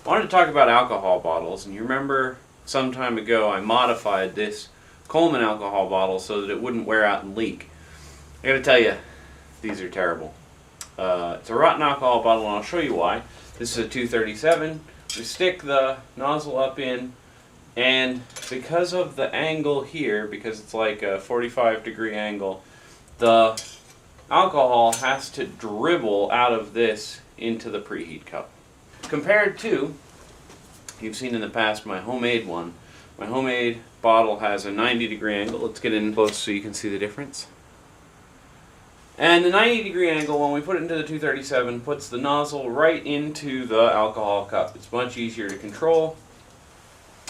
I wanted to talk about alcohol bottles, and you remember some time ago I modified this Coleman alcohol bottle so that it wouldn't wear out and leak. I gotta tell you, these are terrible. It's a rotten alcohol bottle, and I'll show you why. This is a 237. We stick the nozzle up in, and because of the angle here, because it's like a 45-degree angle, the alcohol has to dribble out of this into the preheat cup. Compared to, you've seen in the past my homemade one. My homemade bottle has a 90-degree angle. Let's get in close so you can see the difference. And the 90-degree angle, when we put it into the 237, puts the nozzle right into the alcohol cup. It's much easier to control.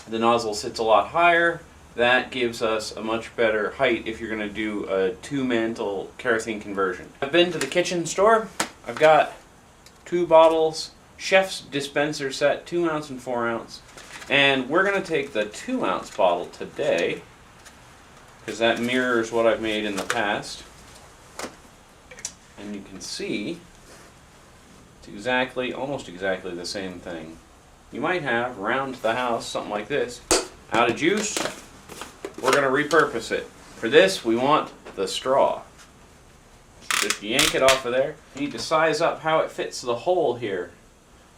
The nozzle sits a lot higher. That gives us a much better height if you're going to do a 2-mantle kerosene conversion. I've been to the kitchen store. I've got 2 bottles, chef's dispenser set, 2 ounce and 4 ounce. And we're going to take the 2 ounce bottle today, because that mirrors what I've made in the past. And you can see it's almost exactly the same thing. You might have around the house something like this. Out of juice, we're going to repurpose it. For this, we want the straw. So just yank it off of there. You need to size up how it fits the hole here,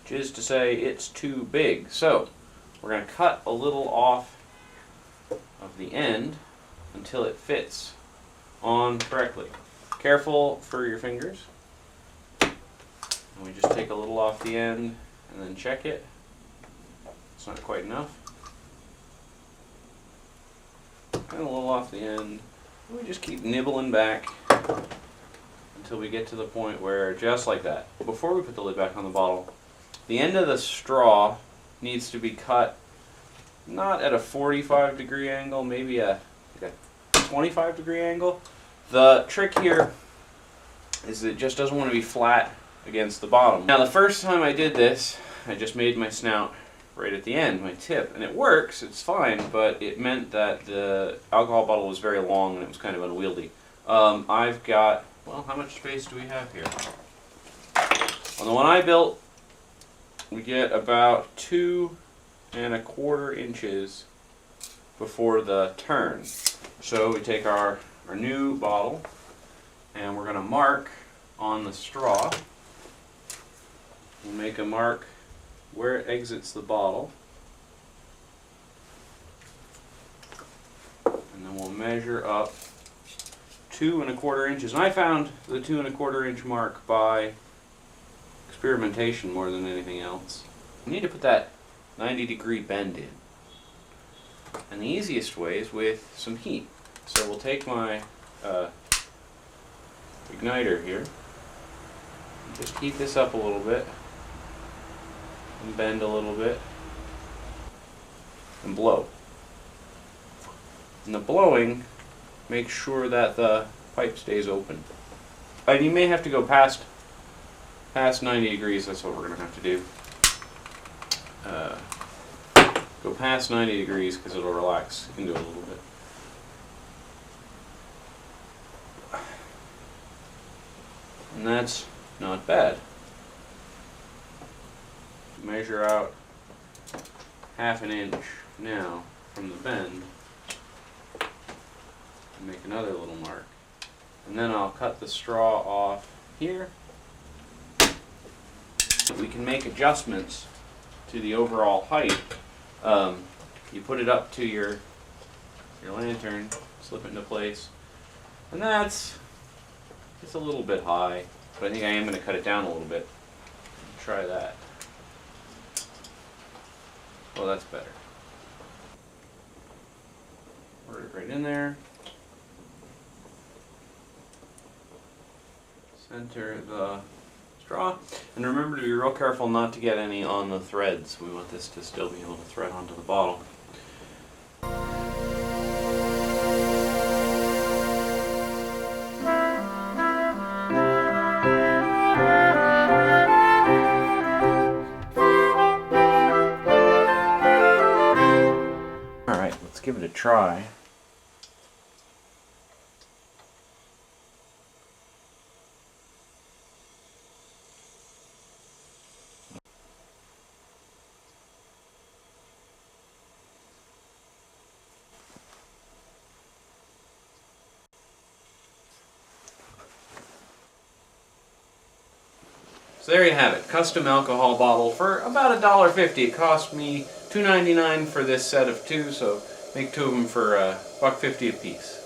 which is to say it's too big. So we're going to cut a little off of the end until it fits on correctly. Careful for your fingers. And we just take a little off the end and then check it. It's not quite enough. And a little off the end. And we just keep nibbling back until we get to the point where, just like that. Before we put the lid back on the bottle, the end of the straw needs to be cut not at a 45-degree angle, maybe a 25-degree angle. The trick here is it just doesn't want to be flat against the bottom. Now the first time I did this, I just made my snout right at the end, my tip, and it works, it's fine, but it meant that the alcohol bottle was very long and it was kind of unwieldy. I've got, well, how much space do we have here? On the one I built, we get about 2 1/4 inches before the turn. So we take our new bottle and we're going to mark on the straw. We'll make a mark where it exits the bottle, and then we'll measure up 2 1/4 inches. And I found the 2 1/4 inch mark by experimentation more than anything else. You need to put that 90-degree bend in, and the easiest way is with some heat. So we'll take my igniter here, and just heat this up a little bit, and bend a little bit, and blow. And the blowing makes sure that the pipe stays open. And you may have to go past 90 degrees, that's what we're going to have to do. Go past 90 degrees because it'll relax into it a little bit. And that's not bad. Measure out 1/2 inch now from the bend and make another little mark. And then I'll cut the straw off here. We can make adjustments to the overall height. You put it up to your lantern, slip it into place, and it's a little bit high, but I think I am going to cut it down a little bit. Try that. Well, that's better. Put it right in there. Center the straw, and remember to be real careful not to get any on the threads. We want this to still be able to thread onto the bottle. Alright, let's give it a try. So there you have it, custom alcohol bottle for about $1.50. It cost me $2.99 for this set of two, so make two of them for $1.50 a piece.